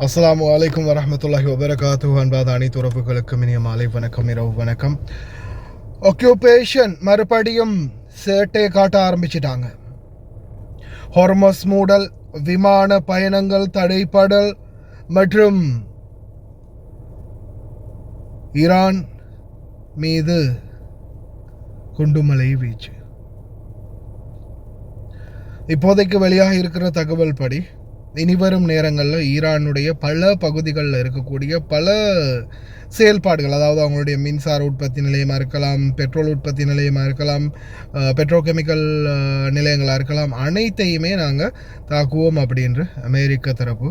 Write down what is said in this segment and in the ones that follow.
அஸ்ஸலாமு அலைக்கும் வரஹ்மத்துல்லாஹி வபரகாத்துஹு. அன்பாத அனைத்து உறவுகளுக்கும் இனிய மாலை வணக்கம், இரவு வணக்கம். ஆக்குபேஷன் மறுபடியும் சேட்டையை காட்ட ஆரம்பிச்சிட்டாங்க. ஹார்மஸ் மூடல், விமான பயணங்கள் தடைப்படல் மற்றும் ஈரான் மீது குண்டுமலை வீச்சு. இப்போதைக்கு வெளியாக இருக்கிற தகவல் படி இனிவரும் நேரங்களில் ஈரானுடைய பல பகுதிகளில் இருக்கக்கூடிய பல செயல்பாடுகள், அதாவது அவங்களுடைய மின்சார உற்பத்தி நிலையமாக இருக்கலாம், பெட்ரோல் உற்பத்தி நிலையமாக இருக்கலாம், பெட்ரோகெமிக்கல் நிலையங்களாக இருக்கலாம், அனைத்தையுமே நாங்கள் தாக்குவோம் அப்படின்று அமெரிக்க தரப்பு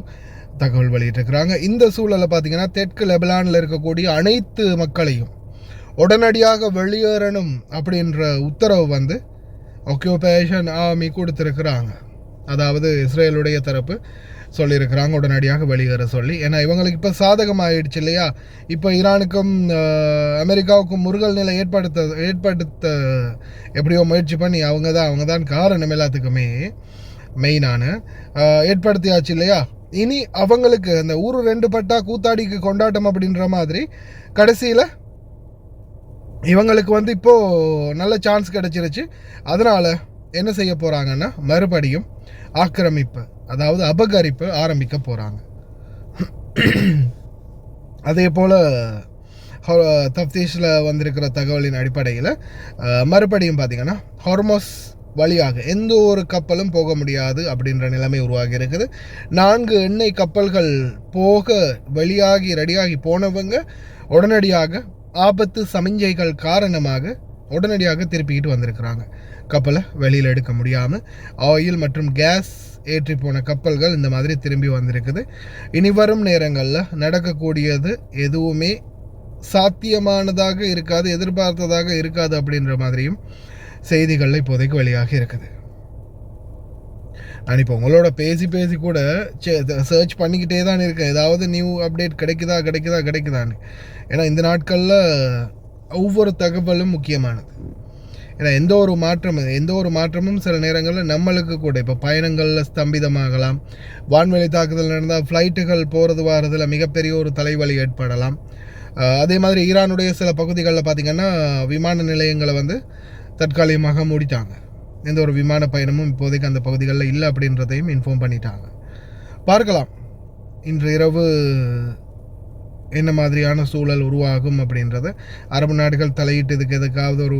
தகவல் வெளியிட்டிருக்கிறாங்க. இந்த சூழலை பார்த்திங்கன்னா தெற்கு லெபனானில் இருக்கக்கூடிய அனைத்து மக்களையும் உடனடியாக வெளியேறணும் அப்படின்ற உத்தரவு வந்து ஆக்குபேஷன் ஆர்மி கொடுத்துருக்குறாங்க. அதாவது இஸ்ரேலுடைய தரப்பு சொல்லியிருக்கிறாங்க உடனடியாக வெளியேற சொல்லி. ஏன்னா இவங்களுக்கு இப்போ சாதகமாகிடுச்சு இல்லையா. இப்போ ஈரானுக்கும் அமெரிக்காவுக்கும் முருகல் நிலை ஏற்படுத்த எப்படியோ முயற்சி பண்ணி அவங்க தான் காரணம் எல்லாத்துக்குமே மெயினான ஏற்படுத்தியாச்சு இல்லையா. இனி அவங்களுக்கு அந்த ஊரு ரெண்டு பட்டா கூத்தாடிக்கு கொண்டாட்டம் அப்படின்ற மாதிரி கடைசியில் இவங்களுக்கு வந்து இப்போது நல்ல சான்ஸ் கிடச்சிருச்சு. அதனால் என்ன செய்ய போகிறாங்கன்னா மறுபடியும் ஆக்கிரமிப்பு, அதாவது அபகரிப்பு ஆரம்பிக்க போகிறாங்க. அதே போல் தப்தீஷில் வந்திருக்கிற தகவலின் அடிப்படையில் மறுபடியும் பார்த்திங்கன்னா ஹார்மஸ் வழியாக எந்த ஒரு கப்பலும் போக முடியாது அப்படின்ற நிலைமை உருவாகி இருக்குது. 4 எண்ணெய் கப்பல்கள் போக வெளியாகி ரெடியாகி போனவங்க உடனடியாக ஆபத்து சமிஞ்சைகள் காரணமாக உடனடியாக திருப்பிக்கிட்டு வந்திருக்கிறாங்க. கப்பலை வெளியில் எடுக்க முடியாமல் ஆயில் மற்றும் கேஸ் ஏற்றி போன கப்பல்கள் இந்த மாதிரி திரும்பி வந்திருக்குது. இனி வரும் நேரங்களில் நடக்கக்கூடியது எதுவுமே சாத்தியமானதாக இருக்காது, எதிர்பார்த்ததாக இருக்காது அப்படின்ற மாதிரியும் செய்திகள் இப்போதைக்கு வெளியாக இருக்குது. நான் இப்போ உங்களோட பேசி கூட சர்ச் பண்ணிக்கிட்டே தான் இருக்கேன், ஏதாவது நியூ அப்டேட் கிடைக்குதான்னு. ஏன்னா இந்த நாட்களில் ஒவ்வொரு தகவலும் முக்கியமானது. ஏன்னா எந்த ஒரு மாற்றமும் சில நேரங்களில் நம்மளுக்கு கூட இப்போ பயணங்களில் ஸ்தம்பிதமாகலாம். வான்வெளி தாக்குதல் நடந்தால் ஃப்ளைட்டுகள் போகிறது வாரதில் மிகப்பெரிய ஒரு தலைவலி ஏற்படலாம். அதே மாதிரி ஈரானுடைய சில பகுதிகளில் பார்த்திங்கன்னா விமான நிலையங்களை வந்து தற்காலிகமாக மூடிட்டாங்க. எந்த ஒரு விமான பயணமும் இப்போதைக்கு அந்த பகுதிகளில் இல்லை அப்படின்றதையும் இன்ஃபார்ம் பண்ணிட்டாங்க. பார்க்கலாம் இன்று இரவு என்ன மாதிரியான சூழல் உருவாகும் அப்படின்றத. அரபு நாடுகள் தலையிட்டு இதுக்கு எதுக்காவது ஒரு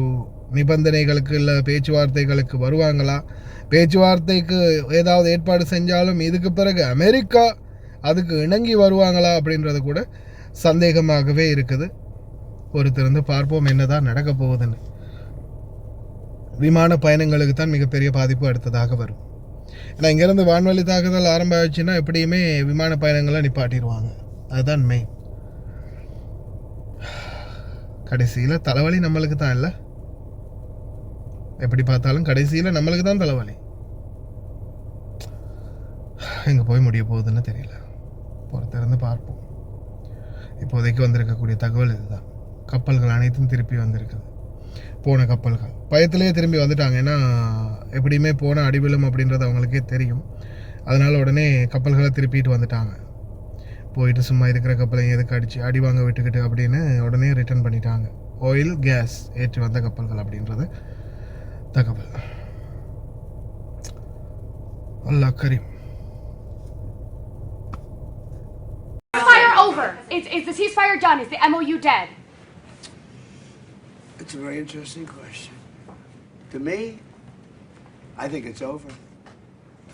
நிபந்தனைகளுக்கு இல்லை பேச்சுவார்த்தைகளுக்கு வருவாங்களா, பேச்சுவார்த்தைக்கு ஏதாவது ஏற்பாடு செஞ்சாலும் இதுக்கு பிறகு அமெரிக்கா அதுக்கு இணங்கி வருவாங்களா அப்படின்றது கூட சந்தேகமாகவே இருக்குது. பொறுத்திருந்து பார்ப்போம் என்னதான் நடக்க போகுதுன்னு. விமான பயணங்களுக்கு தான் மிகப்பெரிய பாதிப்பு அடுத்ததாக வரும். ஏன்னா இங்கேருந்து வான்வெளி தாக்குதல் ஆரம்பிச்சுன்னா எப்படியுமே விமான பயணங்களை நிப்பாட்டிடுவாங்க. அதுதான் மெயின். கடைசியில் தலைவலி நம்மளுக்கு தான் இல்லை, எப்படி பார்த்தாலும் கடைசியில் நம்மளுக்கு தான் தலைவலி. எங்கே போய் முடிய போகுதுன்னு தெரியல, பொறுத்திருந்து பார்ப்போம். இப்போதைக்கு வந்திருக்கக்கூடிய தகவல் இதுதான். கப்பல்கள் அனைத்தும் திருப்பி வந்திருக்குது. போன கப்பல்கள் பயத்திலேயே திரும்பி வந்துட்டாங்க. ஏன்னா எப்படியுமே போன அடிவிலும் அப்படின்றது அவங்களுக்கே தெரியும். அதனால் உடனே கப்பல்களை திருப்பிட்டு வந்துட்டாங்க. போயிட்டு சும்மா இருக்கிற கப்பலை எதுக்கு அடி வாங்க விட்டுக்கிட்டு அப்படின்னு உடனே ரிட்டர்ன் பண்ணிட்டாங்க. ஆயில் கேஸ் ஏற்றி வந்த கப்பல்கள் அப்படின்றது தகவல். அல்லாஹ் கரீம். Ceasefire over. Is the ceasefire done? Is the MOU dead? It's a very interesting question. To me, I think it's over.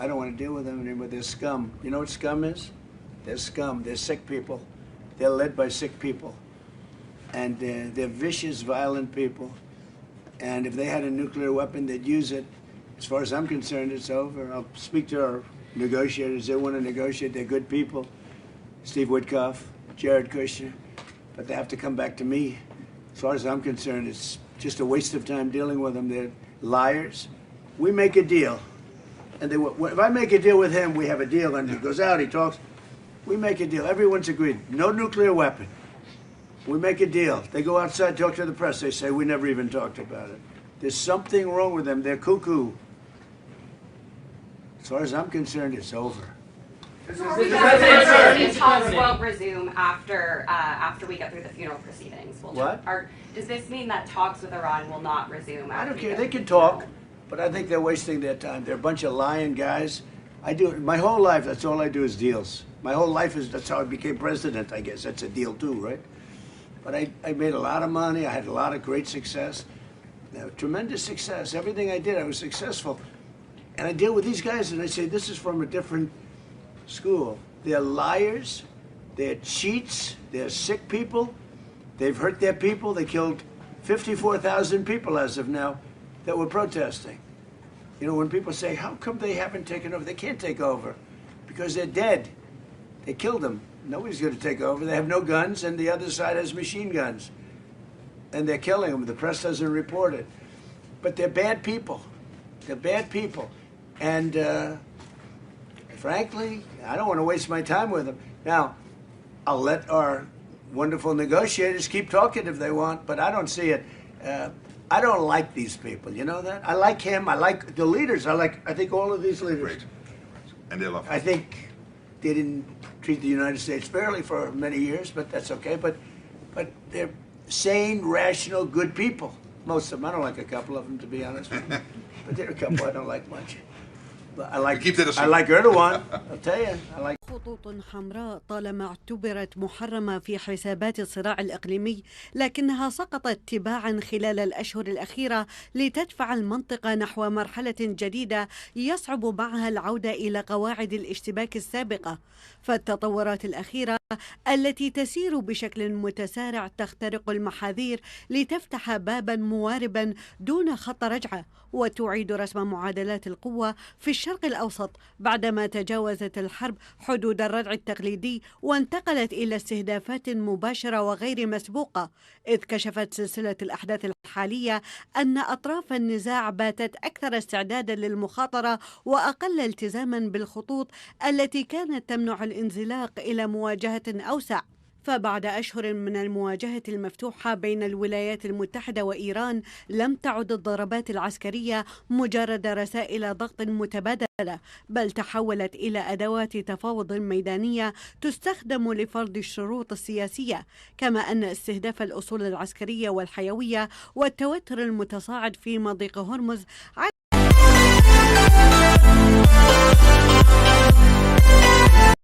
I don't want to deal with them anymore. They're scum. You know what scum is? They're scum. They're sick people. They're led by sick people. And they're vicious, violent people. And if they had a nuclear weapon, they'd use it. As far as I'm concerned, it's over. I'll speak to our negotiators. They want to negotiate. They're good people. Steve Witkoff, Jared Kushner. But they have to come back to me. As far as I'm concerned, it's just a waste of time dealing with them. They're liars. We make a deal. And if I make a deal with him, we have a deal. And he goes out, he talks. We make a deal. Everyone's agreed. No nuclear weapon. We make a deal. They go outside, talk to the press. They say, we never even talked about it. There's something wrong with them. They're cuckoo. As far as I'm concerned, it's over. These talks won't resume after we get through the funeral proceedings. What? Does this mean that talks with Iran will not resume? I don't care. They can talk, but I think they're wasting their time. They're a bunch of lying guys. I do my whole life. That's all I do is deals. My whole life that's how I became president. I guess that's a deal too, right? But I made a lot of money. I had a lot of great success, tremendous success. Everything I did, I was successful. And I deal with these guys, and I say, this is from a different school. They're liars. They're cheats. They're sick people. They've hurt their people. They killed 54,000 people as of now that were protesting. You know, when people say, how come they haven't taken over? They can't take over because they're dead. They killed them. Nobody's going to take over. They have no guns, and the other side has machine guns. And they're killing them. The press doesn't report it. But they're bad people. They're bad people. And frankly, I don't want to waste my time with them. Now, I'll let our wonderful negotiators keep talking if they want, but I don't see it. I don't like these people. You know that? I like him. I like the leaders. I think all of these leaders. Great. And they love I think they didn't treat the United States fairly for many years, but that's okay. But they're sane, rational, good people. Most of them. I don't like a couple of them, to be honest with you. But there are a couple I don't like much. But I like Erdogan. I'll tell you. I like. خطوط حمراء طالما اعتبرت محرمة في حسابات الصراع الإقليمي، لكنها سقطت تباعا خلال الأشهر الأخيرة لتدفع المنطقة نحو مرحلة جديدة يصعب معها العودة إلى قواعد الاشتباك السابقة. فالتطورات الأخيرة التي تسير بشكل متسارع تخترق المحاذير لتفتح بابا مواربا دون خط رجعة، وتعيد رسم معادلات القوة في الشرق الأوسط بعدما تجاوزت الحرب حدود الردع التقليدي وانتقلت إلى استهدافات مباشرة وغير مسبوقة، إذ كشفت سلسلة الأحداث الحالية أن أطراف النزاع باتت أكثر استعدادا للمخاطرة وأقل التزاما بالخطوط التي كانت تمنع الانزلاق إلى مواجهة أوسع. فبعد أشهر من المواجهة المفتوحة بين الولايات المتحدة وإيران، لم تعد الضربات العسكرية مجرد رسائل ضغط متبادلة، بل تحولت إلى أدوات تفاوض ميدانية تستخدم لفرض الشروط السياسية، كما أن استهداف الأصول العسكرية والحيوية والتوتر المتصاعد في مضيق هرمز